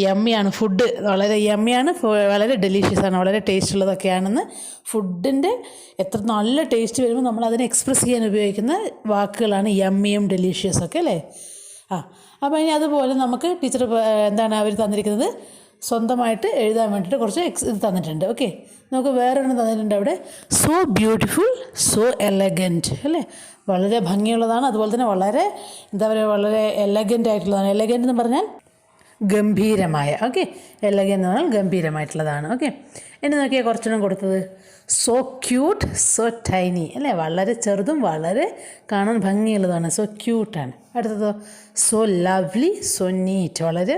യമ്മിയാണ്, ഫുഡ് വളരെ യമ്മിയാണ്, വളരെ ഡെലീഷ്യസ് ആണ്, വളരെ ടേസ്റ്റ് ഉള്ളതൊക്കെയാണെന്ന്. ഫുഡിൻ്റെ എത്ര നല്ല ടേസ്റ്റ് വരുമ്പോൾ നമ്മൾ അതിനെ എക്സ്പ്രസ് ചെയ്യാൻ ഉപയോഗിക്കുന്ന വാക്കുകളാണ് യമ്മിയും ഡെലീഷ്യസ് ഒക്കെ അല്ലേ. അപ്പോൾ ഇനി അതുപോലെ നമുക്ക് ടീച്ചർ എന്താണ് അവർ തന്നിരിക്കുന്നത്, സ്വന്തമായിട്ട് എഴുതാൻ വേണ്ടിയിട്ട് കുറച്ച് ഇത് തന്നിട്ടുണ്ട്. ഓക്കെ, നമുക്ക് വേറൊരെണ്ണം തന്നിട്ടുണ്ട് അവിടെ. സോ ബ്യൂട്ടിഫുൾ, സോ എലഗൻറ്റ് അല്ലേ. വളരെ ഭംഗിയുള്ളതാണ്, അതുപോലെ തന്നെ വളരെ എന്താ പറയുക, വളരെ എലഗൻ്റ് ആയിട്ടുള്ളതാണ്. എലഗൻ്റ് എന്ന് പറഞ്ഞാൽ ഗംഭീരമായ. ഓക്കെ, എലഗൻ്റ് എന്ന് പറഞ്ഞാൽ ഗംഭീരമായിട്ടുള്ളതാണ്. ഓക്കെ, ഇനി നോക്കിയാൽ കുറച്ചെണ്ണം കൊടുത്തത്. സോ ക്യൂട്ട്, സോ ടൈനി അല്ലേ. വളരെ ചെറുതും വളരെ കാണാൻ ഭംഗിയുള്ളതാണ്, സോ ക്യൂട്ടാണ്. അടുത്തതോ, സോ ലവ്ലി, സോ നീറ്റ്. വളരെ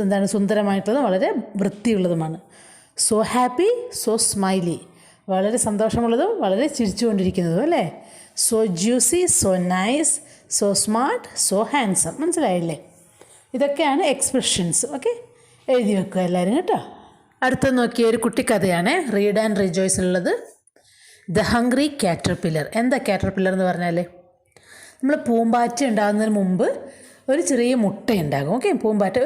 എന്താണ് സുന്ദരമായിട്ടുള്ളതും വളരെ വൃത്തിയുള്ളതുമാണ്. സോ ഹാപ്പി, സോ സ്മൈലി, വളരെ സന്തോഷമുള്ളതും വളരെ ചിരിച്ചുകൊണ്ടിരിക്കുന്നതും അല്ലേ. So juicy, so nice, so smart, so handsome. മനസ്സിലായില്ലേ? ഇതൊക്കെയാണ് എക്സ്പ്രഷൻസ്. ഓക്കെ, എഴുതി വെക്കുക എല്ലാവരും കേട്ടോ. അടുത്ത നോക്കിയ ഒരു കുട്ടിക്കഥയാണ് റീഡ് ആൻഡ് റിജോയ്സിലുള്ളത്. The hungry caterpillar. എന്താ കാറ്റർപില്ലർ എന്ന് പറഞ്ഞാൽ, നമ്മൾ പൂമ്പാറ്റ ഉണ്ടാകുന്നതിന് മുമ്പ് ഒരു ചെറിയ മുട്ട ഉണ്ടാകും. ഓക്കെ, പൂമ്പാറ്റ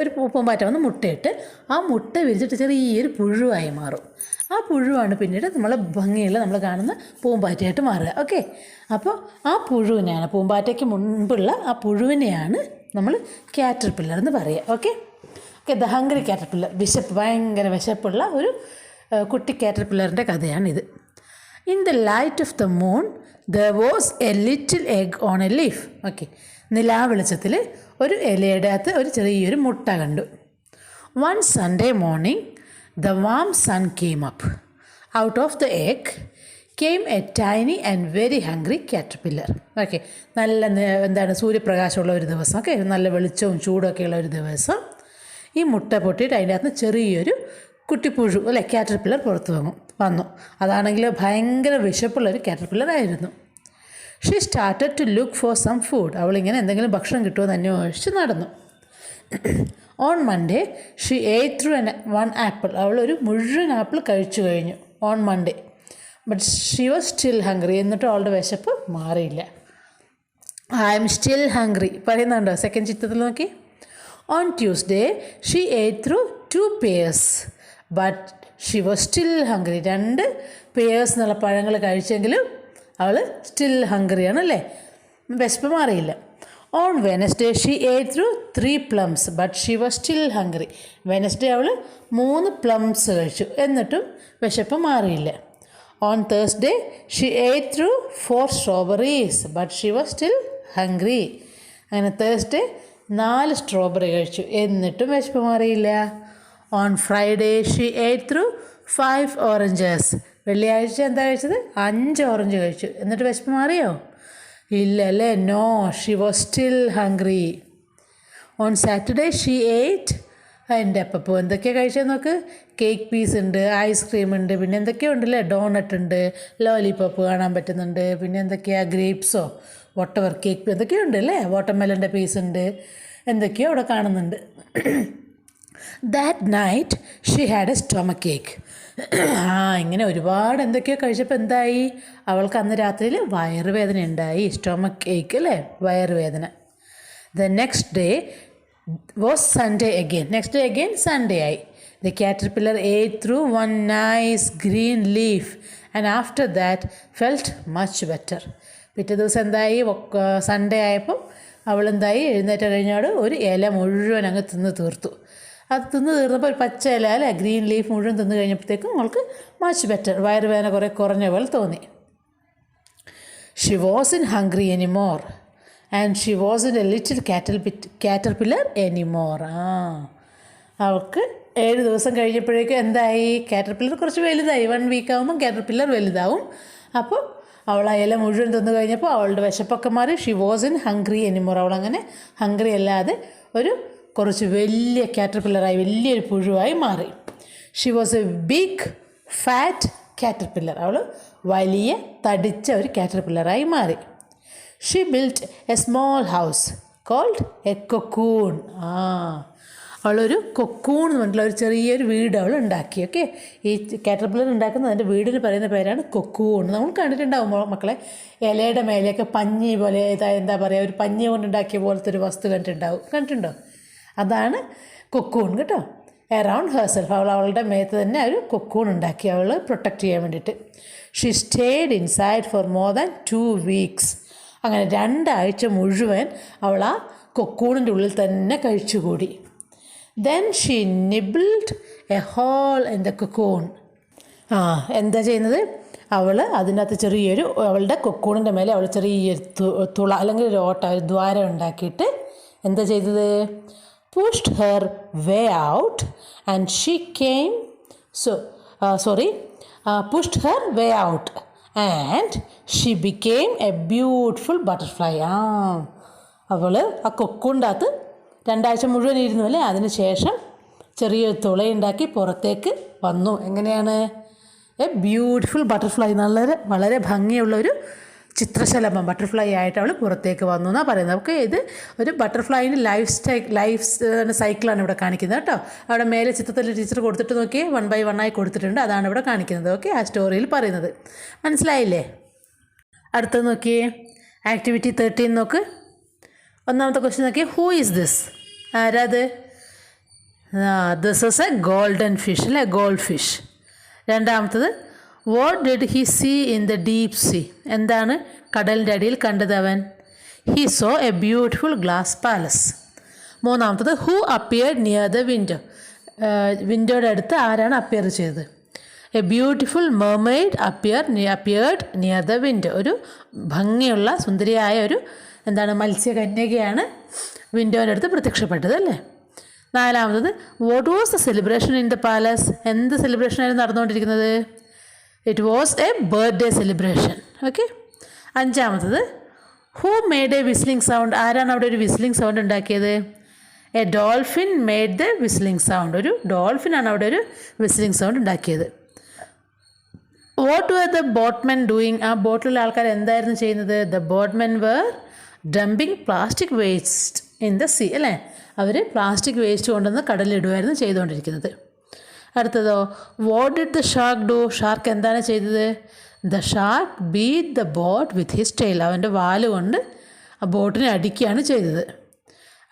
വന്ന് മുട്ടയിട്ട് ആ മുട്ട വിരിച്ചിട്ട് ചെറിയൊരു പുഴുവായി മാറും. ആ പുഴുവാണ് പിന്നീട് നമ്മൾ ഭംഗിയുള്ള നമ്മൾ കാണുന്ന പൂമ്പാറ്റയായിട്ട് മാറുക. ഓക്കെ, അപ്പോൾ ആ പുഴുവിനെയാണ്, പൂമ്പാറ്റയ്ക്ക് മുൻപുള്ള ആ പുഴുവിനെയാണ് നമ്മൾ കാറ്റർപില്ലർ എന്ന് പറയുക. ഓക്കെ, ദ ഹംഗ്രി കാറ്റർപില്ലർ, ഭയങ്കര വിശപ്പുള്ള ഒരു കുട്ടി കാറ്റർപില്ലറിൻ്റെ കഥയാണിത്. In the light of the moon there was a little egg on a leaf. Okay, നിലാവെളിച്ചത്തിൽ ഒരു ഇലയുടെ അകത്ത് ഒരു ചെറിയൊരു മുട്ട കണ്ടു. One Sunday morning the warm sun came up. Out of the egg came a tiny and very hungry caterpillar. Okay, നല്ല സൂര്യപ്രകാശമുള്ള ഒരു ദിവസം. ഓക്കെ, നല്ല വെളിച്ചവും ചൂടൊക്കെയുള്ള ഒരു ദിവസം ഈ മുട്ട പൊട്ടിയിട്ട് അതിൻ്റെ അകത്ത് ചെറിയൊരു കുട്ടിപ്പുഴു അല്ലെ കാറ്റർപില്ലർ പുറത്ത് വന്നു. അതാണെങ്കിൽ ഭയങ്കര വിശപ്പുള്ളൊരു കാറ്റർപില്ലർ ആയിരുന്നു. She started to look for some food. അവളിങ്ങനെ എന്തെങ്കിലും ഭക്ഷണം കിട്ടുമെന്ന് അന്വേഷിച്ച് നടന്നു. On Monday she ate through one apple. അവളൊരു മുഴുവൻ ആപ്പിൾ കഴിച്ചു കഴിഞ്ഞു on Monday. But she was still hungry. എന്നിട്ടും അവളുടെ വിശപ്പ് മാറിയില്ല. ഐ എം സ്റ്റിൽ ഹംഗ്രി പറയുന്നുണ്ടോ സെക്കൻഡ് ചിത്രത്തിൽ നോക്കി. On Tuesday she ate through 2 pears but she was still hungry. 2 pears എന്നുള്ള പഴങ്ങൾ കഴിച്ചെങ്കിലും അവൾ സ്റ്റിൽ ഹംഗ്രിയാണ് അല്ലേ, വിശപ്പ് മാറിയില്ല. On Wednesday she ate through 3 plums but she was still hungry. Wednesday അവൾ 3 plums കഴിച്ചു, എന്നിട്ടും വിശപ്പ് മാറിയില്ല. On Thursday she ate through 4 strawberries but she was still hungry. അങ്ങനെ തേഴ്സ്ഡേ 4 strawberry കഴിച്ചു, എന്നിട്ടും വിശപ്പ് മാറിയില്ല. On Friday she ate through 5 oranges. വെള്ളിയാഴ്ച എന്താ കഴിച്ചത്? 5 ഓറഞ്ച് കഴിച്ചു, എന്നിട്ട് വിശപ്പ് മാറിയോ? ഇല്ല അല്ലേ. No, she was still hungry. On Saturday she ate, എൻ്റെ അപ്പോൾ എന്തൊക്കെയാണ് കഴിച്ചത് നോക്ക്. കേക്ക് പീസ് ഉണ്ട്, ഐസ്ക്രീം ഉണ്ട്, പിന്നെ എന്തൊക്കെയോ ഉണ്ടല്ലേ, ഡോണട്ട് ഉണ്ട്, ലോലിപോപ്പ് കാണാൻ പറ്റുന്നുണ്ട്, പിന്നെ എന്തൊക്കെയാണ് ഗ്രേപ്സോ വോട്ടവർ കേക്ക് എന്തൊക്കെയോ ഉണ്ട് അല്ലേ, വാട്ടർമെലൻ്റെ പീസ് ഉണ്ട്, എന്തൊക്കെയോ അവിടെ കാണുന്നുണ്ട്. That night she had A stomach cake. ഇങ്ങനെ ഒരുപാട് എന്തൊക്കെയോ കഴിച്ചപ്പോൾ എന്തായി, അവൾക്ക് അന്ന് രാത്രിയിൽ വയറുവേദന ഉണ്ടായി. സ്റ്റൊമക്ക് ഏക്ക് അല്ലേ, വയറുവേദന. The next day was Sunday again. Next day again Sunday ആയി. ദ കാറ്റർപില്ലർ ഏറ്റ് through 1 nice green leaf and after that felt much better. പിറ്റേ ദിവസം എന്തായി, സൺഡേ ആയപ്പോൾ അവളെന്തായി, എഴുന്നേറ്റ് കഴിഞ്ഞാൽ ഒരു ഇല മുഴുവൻ അങ്ങ് തിന്ന് തീർത്തു. അത് തിന്ന് തീർന്നപ്പോൾ ഒരു പച്ച ഇല അല്ലേ, ഗ്രീൻ ലീഫ് മുഴുവൻ തിന്ന് കഴിഞ്ഞപ്പോഴത്തേക്കും അവൾക്ക് മച്ച് ബെറ്റർ, വയറുവേദന കുറേ കുറഞ്ഞ പോലെ തോന്നി. She wasn't hungry anymore and she wasn't a little caterpillar anymore. അവൾക്ക് 7 ദിവസം കഴിഞ്ഞപ്പോഴേക്കും എന്തായി, കാറ്റർപില്ലർ കുറച്ച് വലുതായി. 1 week ആകുമ്പം കാറ്റർപില്ലർ വലുതാവും. അപ്പോൾ അവൾ ആ ഇല മുഴുവൻ തിന്നു കഴിഞ്ഞപ്പോൾ അവളുടെ വിശപ്പൊക്കെ മാറി. She wasn't hungry anymore. അവളങ്ങനെ ഹംഗ്രി അല്ലാതെ കുറച്ച് വലിയ കാറ്റർപില്ലറായി, വലിയൊരു പുഴുവായി മാറി. She was a big fat caterpillar. അവൾ വലിയ തടിച്ച ഒരു കാറ്റർപില്ലറായി മാറി. She built a small house called a cocoon. അവളൊരു കൊക്കൂൺ എന്ന് പറഞ്ഞിട്ടുള്ള ഒരു ചെറിയൊരു വീട് അവൾ ഉണ്ടാക്കി. ഓക്കെ, ഈ കാറ്റർപില്ലർ ഉണ്ടാക്കുന്ന അതിൻ്റെ വീടിന് പറയുന്ന പേരാണ് കൊക്കൂൺ. നമ്മൾ കണ്ടിട്ടുണ്ടാവും മക്കളെ, ഇലയുടെ മേലെയൊക്കെ പഞ്ഞി പോലെ എന്താ പറയുക, ഒരു പഞ്ഞി കൊണ്ടുണ്ടാക്കിയ പോലത്തെ ഒരു വസ്തു കണ്ടിട്ടുണ്ടോ? അതാണ് കൊക്കൂൺ കേട്ടോ. എറൗണ്ട് ഹെർസെൽഫ്, അവളുടെ മേത്ത് തന്നെ ഒരു കൊക്കൂൺ ഉണ്ടാക്കി, അവൾ പ്രൊട്ടക്റ്റ് ചെയ്യാൻ വേണ്ടിയിട്ട്. She stayed inside for more than 2 weeks. അങ്ങനെ 2 ആഴ്ച മുഴുവൻ അവൾ ആ കൊക്കൂണിൻ്റെ ഉള്ളിൽ തന്നെ കഴിച്ചുകൂടി. Then she nibbled a hole in the cocoon. എന്താ ചെയ്യുന്നത്, അവൾ അതിനകത്ത് ചെറിയൊരു, അവളുടെ കൊക്കൂണിൻ്റെ മേലെ അവൾ ചെറിയൊരു തുള അല്ലെങ്കിൽ ഒരു ഓട്ട, ഒരു ദ്വാരം ഉണ്ടാക്കിയിട്ട് എന്താ ചെയ്തത്, pushed her way out and she came pushed her way out and she became a beautiful butterfly. അവൾ ആ കൊക്കൂണ്ടകത്ത് 2 ആഴ്ച മുഴുവൻ ഇരുന്നു അല്ലേ. അതിനുശേഷം ചെറിയൊരു തുളയുണ്ടാക്കി പുറത്തേക്ക് വന്നു. എങ്ങനെയാണ്? എ ബ്യൂട്ടിഫുൾ ബട്ടർഫ്ലൈ, വളരെ ഭംഗിയുള്ളൊരു ചിത്രശലഭം ബട്ടർഫ്ലൈ ആയിട്ട് അവൾ പുറത്തേക്ക് വന്നു എന്നാണ് പറയുന്നത്. ഓക്കെ, ഇത് ഒരു ബട്ടർഫ്ലൈൻ്റെ ലൈഫ് സൈക്കിളാണ് ഇവിടെ കാണിക്കുന്നത് കേട്ടോ. അവിടെ മേലെ ചിത്രത്തിൽ ടീച്ചർ കൊടുത്തിട്ട് നോക്കിയേ, 1 by 1 ആയി കൊടുത്തിട്ടുണ്ട്. അതാണ് ഇവിടെ കാണിക്കുന്നത്. ഓക്കെ, ആ സ്റ്റോറിയിൽ പറയുന്നത് മനസ്സിലായില്ലേ? അടുത്തത് നോക്കിയേ, ആക്ടിവിറ്റി 13 നോക്ക്. ഒന്നാമത്തെ ക്വസ്റ്റ്യൻ നോക്കിയേ, ഹൂ ഈസ് ദിസ്? ആരാത്? This is a golden fish അല്ലേ, ഗോൾഡ് ഫിഷ്. രണ്ടാമത്തത്, what did he see in the deep sea? എന്താണ് കടലിൻ്റെ അടിയിൽ കണ്ടത് അവൻ? He saw a beautiful glass palace. മൂന്നാമത്തത്, who appeared near the window? വിൻഡോയുടെ അടുത്ത് ആരാണ് അപ്പിയർ ചെയ്തത്? A beautiful mermaid appeared near the window. ഒരു ഭംഗിയുള്ള സുന്ദരിയായ ഒരു മത്സ്യകന്യകയാണ് വിൻഡോയുടെ അടുത്ത് പ്രത്യക്ഷപ്പെട്ടത് അല്ലേ. നാലാമത്തത്, what was the celebration in the palace? എന്ത് സെലിബ്രേഷനായിരുന്നു നടന്നുകൊണ്ടിരിക്കുന്നത്? It was a birthday celebration. Okay. അഞ്ചാമത്തത്, who made a whistling sound? ആരാണ് അവിടെ ഒരു വിസ്ലിംഗ് സൗണ്ട് ഉണ്ടാക്കിയത്? A dolphin made the whistling sound. ഒരു ഡോൾഫിനാണ് അവിടെ ഒരു വിസ്ലിംഗ് സൗണ്ട് ഉണ്ടാക്കിയത്. What were the boatmen doing? ആ ബോട്ടിലുള്ള ആൾക്കാർ എന്തായിരുന്നു ചെയ്യുന്നത്? The boatmen were dumping plastic waste in the sea അല്ലേ. അവർ പ്ലാസ്റ്റിക് വേസ്റ്റ് കൊണ്ടുവന്ന് കടലിടുമായിരുന്നു ചെയ്തുകൊണ്ടിരിക്കുന്നത്. അടുത്തതോ, what did the shark do? Shark എന്താണ് ചെയ്തത്? The shark beat the boat with his tail. അവൻ്റെ വാല് കൊണ്ട് ആ ബോട്ടിനെ അടിക്കുകയാണ് ചെയ്തത്.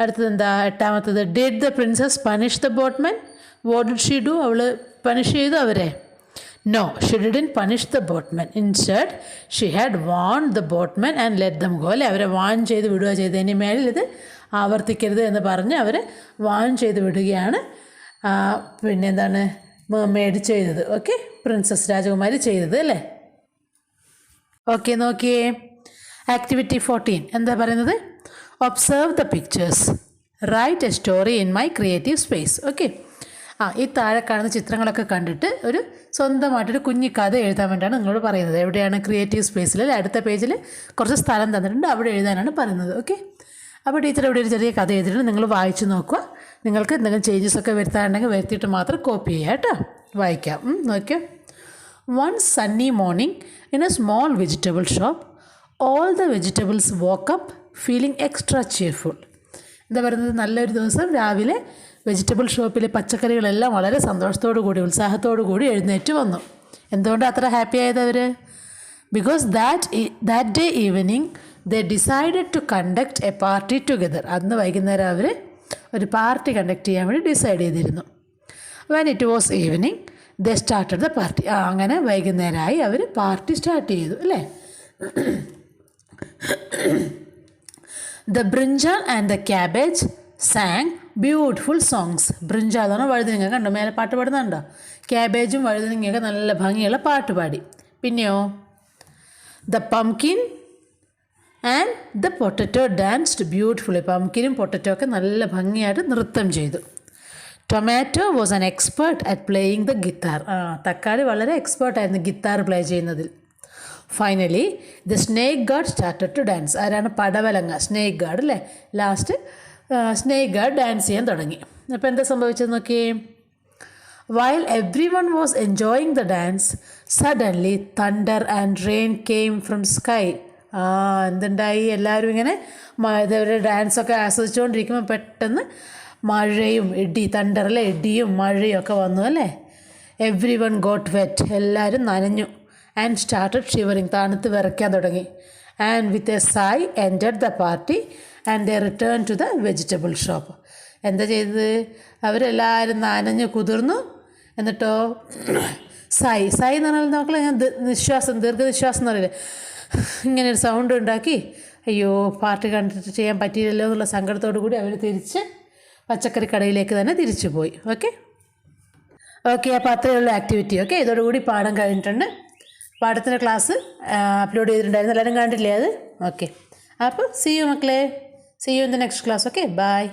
അടുത്തത് എന്താ? എട്ടാമത്തത്, did the princess punish the boatmen? What did she do? അവൾ പണിഷ് ചെയ്തു അവരെ? No, she didn't punish the boatmen. Instead she had warn the boatmen and let them go അല്ലേ. അവരെ വാൺ ചെയ്ത് വിടുക ചെയ്ത്, ഇനി മേലിൽ ഇത് ആവർത്തിക്കരുത് എന്ന് പറഞ്ഞ് അവരെ വാൺ ചെയ്ത് വിടുകയാണ് മേഡ് ചെയ്തത്. ഓക്കെ, പ്രിൻസസ് രാജകുമാരി ചെയ്തത് അല്ലേ. ഓക്കെ, നോക്കിയേ, ആക്ടിവിറ്റി 14 എന്താ പറയുന്നത്? Observe the pictures, write a story in my creative space. Okay, ഈ താഴെ കാണുന്ന ചിത്രങ്ങളൊക്കെ കണ്ടിട്ട് ഒരു സ്വന്തമായിട്ടൊരു കുഞ്ഞി കഥ എഴുതാൻ വേണ്ടിയാണ് നിങ്ങളോട് പറയുന്നത്. എവിടെയാണ്? ക്രിയേറ്റീവ് സ്പേസിൽ അല്ലേ. അടുത്ത പേജിൽ കുറച്ച് സ്ഥലം തന്നിട്ടുണ്ട്, അവിടെ എഴുതാനാണ് പറയുന്നത്. ഓക്കെ, അപ്പോൾ ടീച്ചർ ഇവിടെ ഒരു ചെറിയ കഥ എഴുതിയിട്ട് നിങ്ങൾ വായിച്ച് നോക്കുക. നിങ്ങൾക്ക് എന്തെങ്കിലും ചേഞ്ചസ് ഒക്കെ വരുത്താനുണ്ടെങ്കിൽ വരുത്തിയിട്ട് മാത്രം കോപ്പി ചെയ്യുക കേട്ടോ. വായിക്കാം, നോക്കിയോ. One sunny morning in a small vegetable shop, all the vegetables woke up feeling extra cheerful. എന്താ പറയുന്നത്? നല്ലൊരു ദിവസം രാവിലെ വെജിറ്റബിൾ ഷോപ്പിലെ പച്ചക്കറികളെല്ലാം വളരെ സന്തോഷത്തോടു കൂടി ഉത്സാഹത്തോടു കൂടി എഴുന്നേറ്റ് വന്നു. എന്തുകൊണ്ടാണ് അത്ര ഹാപ്പി ആയത് അവർ? Because that day evening they decided to conduct a party together. അന്ന് വൈകുന്നേരം അവർ ഒരു പാർട്ടി കണ്ടക്ട് ചെയ്യാൻ വേണ്ടി ഡിസൈഡ് ചെയ്തിരുന്നു. When it was evening they started the party. അങ്ങനെ വൈകുന്നേരമായി അവർ പാർട്ടി സ്റ്റാർട്ട് ചെയ്തു അല്ലേ. The brinjal and the cabbage sang beautiful songs. Brinjal എന്ന് പറഞ്ഞാൽ വഴുതനങ്ങ, കണ്ടോ മേലെ പാട്ട് പാടുന്നുണ്ടോ? ക്യാബേജും വഴുതനങ്ങയൊക്കെ നല്ല ഭംഗിയുള്ള പാട്ട് പാടി. പിന്നെയോ, the pumpkin and the potato danced beautifully. പംകിനും പൊട്ടറ്റോ ഒക്കെ നല്ല ഭംഗിയായിട്ട് നൃത്തം ചെയ്തു. Tomato was an expert at playing the guitar. തക്കാളി വളരെ എക്സ്പേർട്ടായിരുന്നു ഗിത്താർ പ്ലേ ചെയ്യുന്നതിൽ. Finally the snake guard started to dance. ആരാണ്? പടവലങ്ങ, സ്നേക്ക് ഗാർഡ് അല്ലേ. ലാസ്റ്റ് സ്നേക്ക് ഗാർഡ് ഡാൻസ് ചെയ്യാൻ തുടങ്ങി. അപ്പോൾ എന്താ സംഭവിച്ചത് നോക്കിയേ. While everyone was enjoying the dance suddenly thunder and rain came from sky. എന്തുണ്ടായി? എല്ലാവരും ഇങ്ങനെ ഇവരുടെ ഡാൻസൊക്കെ ആസ്വദിച്ചുകൊണ്ടിരിക്കുമ്പോൾ പെട്ടെന്ന് മഴയും തണ്ടറിലെ ഇടിയും മഴയും ഒക്കെ വന്നു അല്ലേ. Everyone got wet. എല്ലാവരും നനഞ്ഞു. And started shivering. തണുത്ത് വിറയ്ക്കാൻ തുടങ്ങി. And with a sigh entered the party and they return to the vegetable shop. എന്താ ചെയ്തത്? അവരെല്ലാവരും നനഞ്ഞ് കുതിർന്നു. എന്നിട്ടോ സായ് എന്ന് പറഞ്ഞാൽ നോക്കളെ, ഞാൻ ദീർഘനിശ്വാസം എന്ന് പറയില്ലേ, ഇങ്ങനെ ഒരു സൗണ്ട് ഉണ്ടാക്കി അയ്യോ പാർട്ടി കണ്ടിട്ട് ചെയ്യാൻ പറ്റിയില്ലല്ലോ എന്നുള്ള സങ്കടത്തോടു കൂടി അവർ തിരിച്ച് പച്ചക്കറി കടയിലേക്ക് തന്നെ തിരിച്ചു പോയി. ഓക്കെ, അപ്പോൾ അത്രയുള്ള ആക്ടിവിറ്റി. ഓക്കെ, ഇതോടുകൂടി പാഠം കഴിഞ്ഞിട്ടുണ്ട്. പാഠത്തിൻ്റെ ക്ലാസ് അപ്ലോഡ് ചെയ്തിട്ടുണ്ടായിരുന്നു, എല്ലാവരും കണ്ടില്ലേ അത്? ഓക്കെ, അപ്പോൾ സി യു മക്കളെ, see you in the next class. Okay, by.